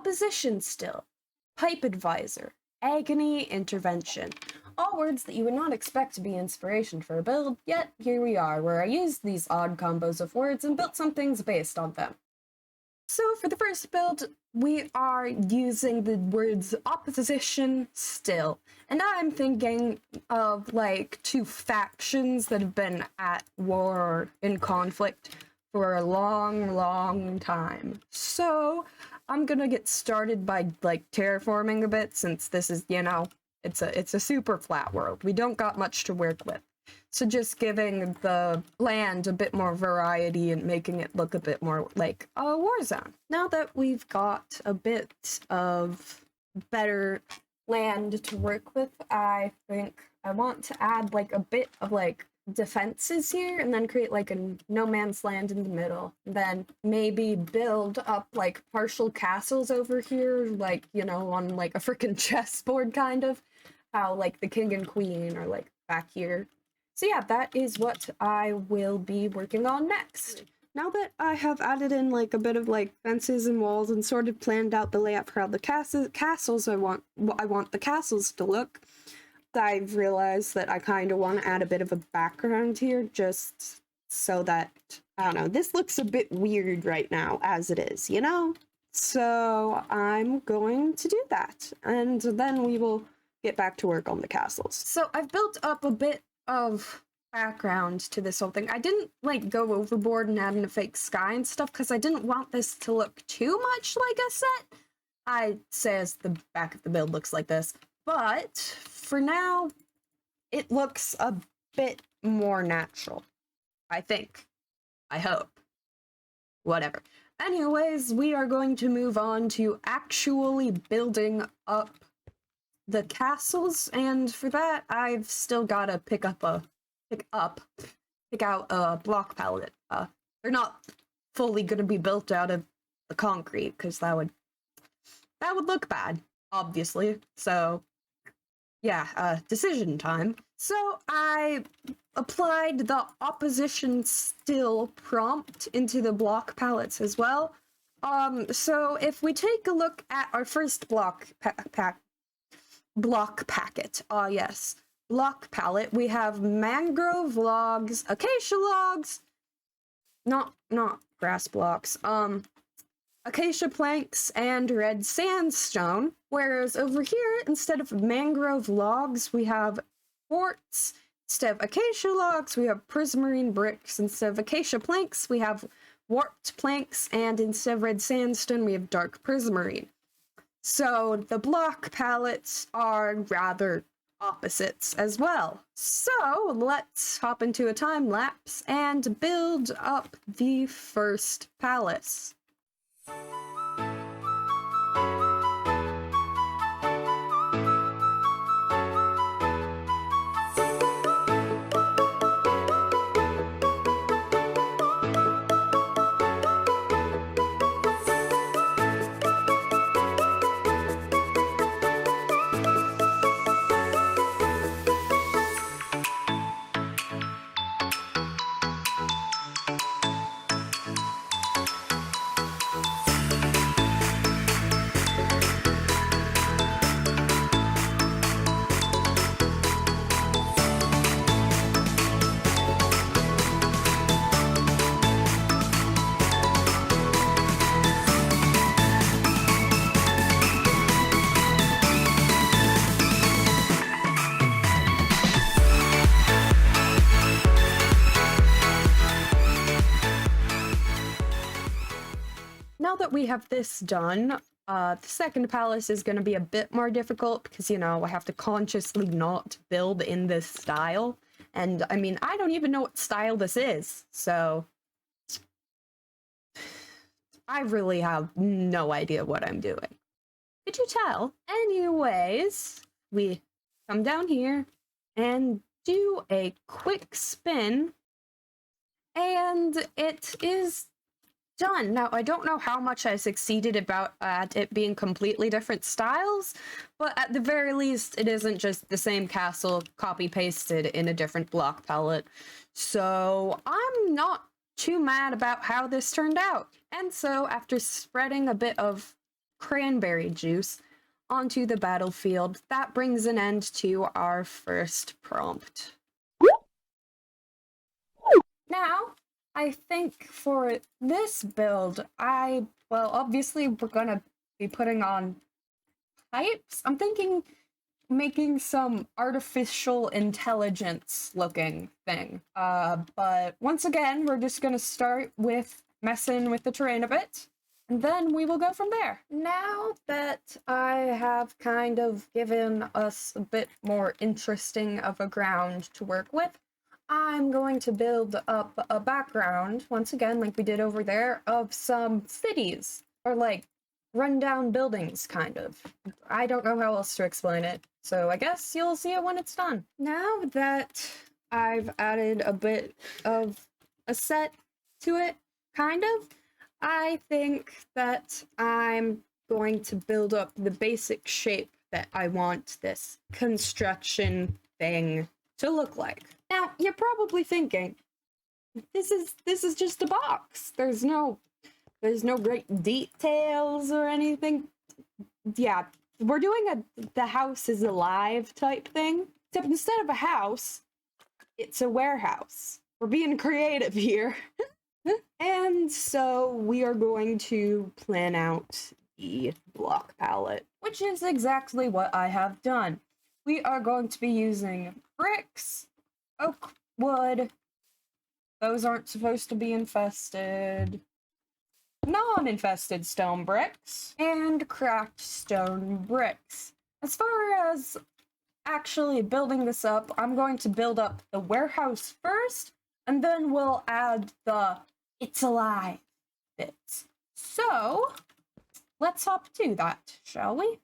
opposition still, pipe advisor, agony intervention. All words that you would not expect to be inspiration for a build, yet here we are, where I used these odd combos of words and built some things based on them. So for the first build, we are using the words opposition still. And I'm thinking of like two factions that have been at war or in conflict for a long time. So I'm gonna get started by like terraforming a bit, since this is, you know, it's a super flat world. We don't got much to work with. So just giving the land a bit more variety and making it look a bit more like a war zone. Now that we've got a bit of better land to work with, I think I want to add like a bit of like defenses here and then create like a no man's land in the middle. Then maybe build up like partial castles over here, like, you know, on like a freaking chessboard kind of. How like the king and queen are like back here. So yeah, that is what I will be working on next. Now that I have added in like a bit of like fences and walls and sort of planned out the layout for how the castles I want the castles to look, I've realized that I kind of want to add a bit of a background here, just so that, I don't know, this looks a bit weird right now as it is, you know? So I'm going to do that, and then we will get back to work on the castles. So I've built up a bit of background to this whole thing. I didn't like go overboard and add in a fake sky and stuff because I didn't want this to look too much like a set. I says the back of the build looks like this, but for now it looks a bit more natural. I think. I hope. Whatever. Anyways, we are going to move on to actually building up the castles, and for that I've still gotta pick out a block palette. They're not fully gonna be built out of the concrete because that would look bad, obviously. So yeah, decision time. So I applied the opposition still prompt into the block palettes as well. So if we take a look at our first block packet. Yes. Block palette. We have mangrove logs, acacia logs, not grass blocks, acacia planks, and red sandstone. Whereas over here, instead of mangrove logs, we have quartz. Instead of acacia logs, we have prismarine bricks. Instead of acacia planks, we have warped planks. And instead of red sandstone, we have dark prismarine. So the block palettes are rather opposites as well. So let's hop into a time lapse and build up the first palace. Now that we have this done, the second palace is going to be a bit more difficult because, you know, I have to consciously not build in this style. And, I mean, I don't even know what style this is, so I really have no idea what I'm doing. Could you tell? Anyways, we come down here and do a quick spin, and it is done. Now, I don't know how much I succeeded at it being completely different styles, but at the very least, it isn't just the same castle copy-pasted in a different block palette. So I'm not too mad about how this turned out. And so, after spreading a bit of cranberry juice onto the battlefield. That brings an end to our first prompt. Now, I think for this build, well, obviously we're gonna be putting on pipes. I'm thinking making some artificial intelligence looking thing. But once again, we're just gonna start with messing with the terrain a bit, and then we will go from there. Now that I have kind of given us a bit more interesting of a ground to work with, I'm going to build up a background, once again, like we did over there, of some cities, or like rundown buildings, kind of. I don't know how else to explain it, so I guess you'll see it when it's done. Now that I've added a bit of a set to it, kind of, I think that I'm going to build up the basic shape that I want this construction thing to look like. Now, you're probably thinking, this is just a box. There's no great details or anything. Yeah, we're doing the house is alive type thing. Except instead of a house, it's a warehouse. We're being creative here. And so we are going to plan out the block palette, which is exactly what I have done. We are going to be using bricks, oak wood. Those aren't supposed to be infested. Non-infested stone bricks, and cracked stone bricks. As far as actually building this up, I'm going to build up the warehouse first, and then we'll add the it's alive bits. So, let's hop to that, shall we?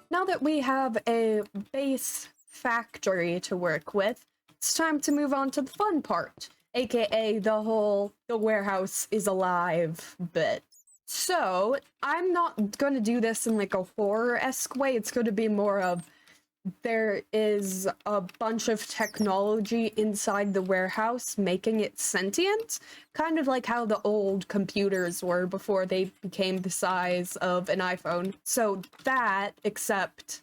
Now that we have a base factory to work with, it's time to move on to the fun part, aka the warehouse is alive bit. So, I'm not gonna do this in like a horror-esque way, it's gonna be more of there is a bunch of technology inside the warehouse making it sentient, kind of like how the old computers were before they became the size of an iPhone. So that, except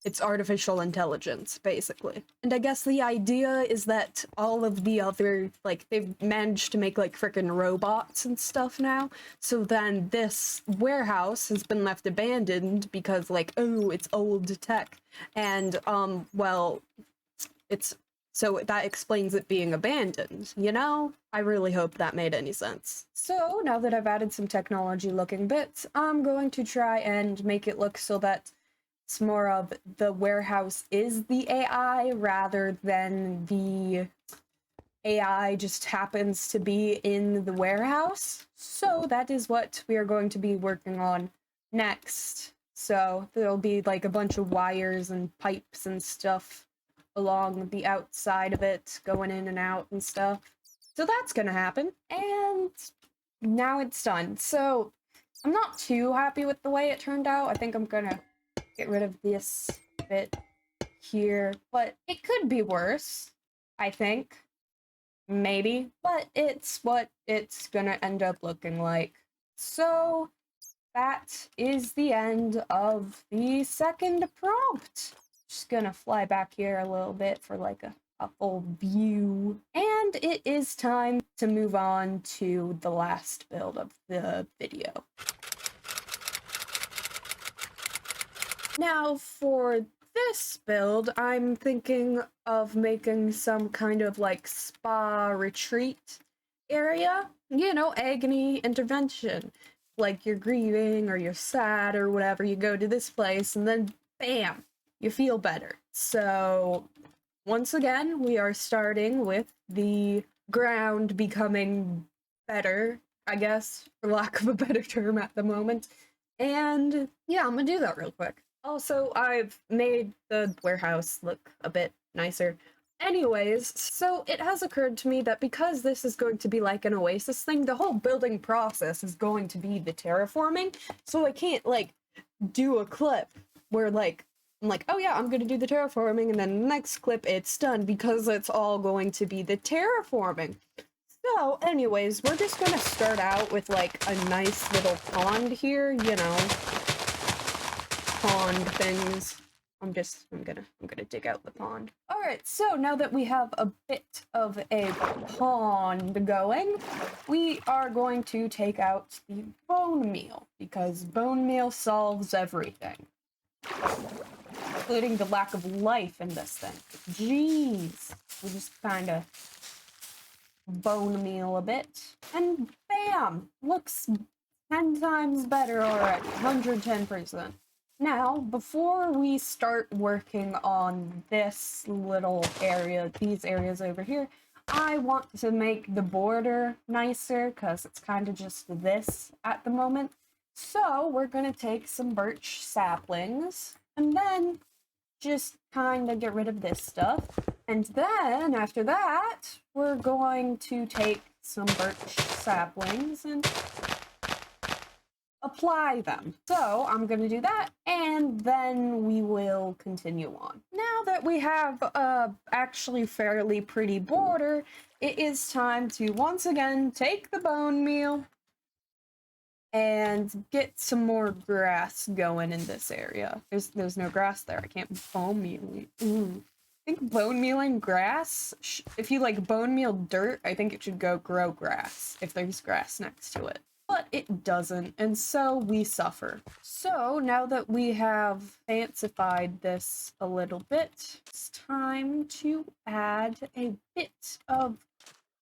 it's artificial intelligence, basically. And I guess the idea is that all of the other, like, they've managed to make, like, frickin' robots and stuff now. So then this warehouse has been left abandoned because, like, oh, it's old tech. And, well, so that explains it being abandoned, you know? I really hope that made any sense. So, now that I've added some technology-looking bits, I'm going to try and make it look so that it's more of the warehouse is the AI rather than the AI just happens to be in the warehouse. So that is what we are going to be working on next. So there'll be like a bunch of wires and pipes and stuff along the outside of it, going in and out and stuff. So that's gonna happen. And now it's done. So I'm not too happy with the way it turned out. I think I'm gonna get rid of this bit here, but it could be worse, I think. Maybe, but it's what it's gonna end up looking like. So that is the end of the second prompt. Just gonna fly back here a little bit for like a full view. And it is time to move on to the last build of the video. Now, for this build, I'm thinking of making some kind of like spa retreat area. You know, agony intervention. like you're grieving or you're sad or whatever, you go to this place and then bam, you feel better. So once again, we are starting with the ground becoming better, I guess, for lack of a better term at the moment. And yeah, I'm gonna do that real quick. Also, I've made the warehouse look a bit nicer. Anyways, so it has occurred to me that because this is going to be like an Oasis thing, the whole building process is going to be the terraforming. So I can't, like, do a clip where, like, I'm like, oh yeah, I'm gonna do the terraforming, and then the next clip it's done because it's all going to be the terraforming. So, anyways, we're just gonna start out with like a nice little pond here, you know, pond things. I'm gonna dig out the pond. All right, so now that we have a bit of a pond going, we are going to take out the bone meal because bone meal solves everything, including the lack of life in this thing. Jeez, we just kind of bone meal a bit, and bam, looks 10 times better already, 110%. Now, before we start working on this little area, these areas over here, I want to make the border nicer because it's kind of just this at the moment. So we're gonna take some birch saplings and then just kind of get rid of this stuff. And then after that, we're going to take some birch saplings and apply them. So I'm going to do that, and then we will continue on. Now that we have a actually fairly pretty border, it is time to once again take the bone meal and get some more grass going in this area. There's no grass there. I can't bone meal. Ooh. I think bone mealing grass, if you like bone meal dirt, I think it should go grow grass if there's grass next to it. But it doesn't, and so we suffer. So now that we have fancified this a little bit, it's time to add a bit of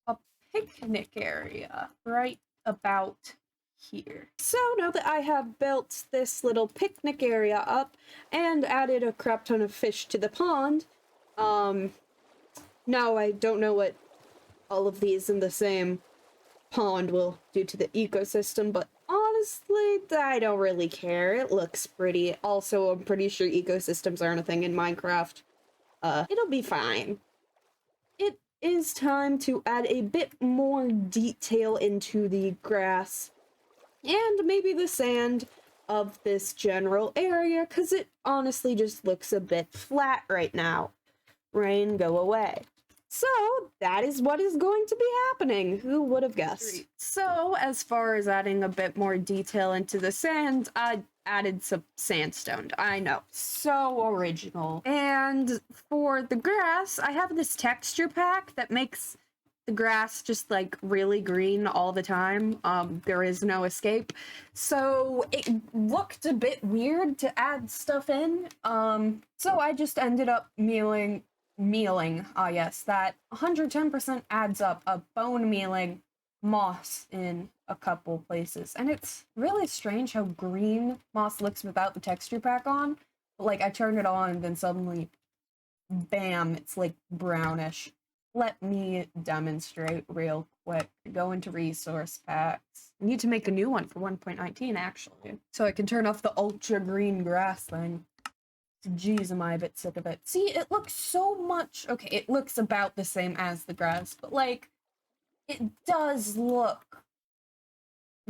a picnic area right about here. So now that I have built this little picnic area up and added a crap ton of fish to the pond, now I don't know what all of these in the same pond will do to the ecosystem, but honestly, I don't really care. It looks pretty. Also, I'm pretty sure ecosystems aren't a thing in Minecraft. It'll be fine. It is time to add a bit more detail into the grass and maybe the sand of this general area, because it honestly just looks a bit flat right now. Rain, go away. So that is what is going to be happening. Who would have guessed? So as far as adding a bit more detail into the sand, I added some sandstone. I know, so original. And for the grass, I have this texture pack that makes the grass just like really green all the time. There is no escape. So it looked a bit weird to add stuff in. So I just ended up mealing, yes, that 110% adds up, a bone mealing moss in a couple places. And it's really strange how green moss looks without the texture pack on. But like I turned it on and then suddenly, bam, it's like brownish. Let me demonstrate real quick. Go into resource packs. I need to make a new one for 1.19 actually. So I can turn off the ultra green grass thing. Jeez, am I a bit sick of it. See, it looks so much... Okay, it looks about the same as the grass, but, like, it does look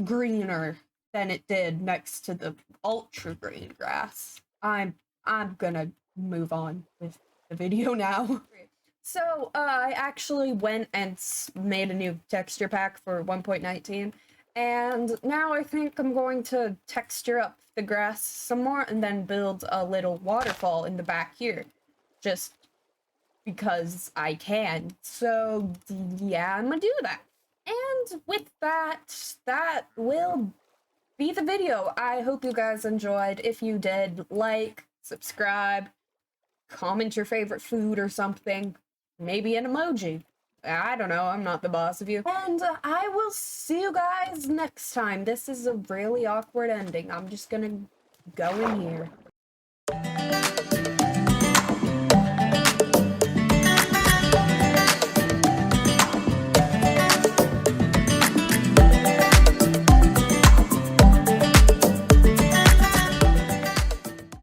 greener than it did next to the ultra green grass. I'm gonna move on with the video now. So, I actually went and made a new texture pack for 1.19, and now I think I'm going to texture up the grass some more and then build a little waterfall in the back here. Just because I can. So, yeah, I'm gonna do that. And with that, that will be the video. I hope you guys enjoyed. If you did, like, subscribe, comment your favorite food or something. Maybe an emoji. I don't know, I'm not the boss of you. And I will see you guys next time. This is a really awkward ending. I'm just gonna go in here.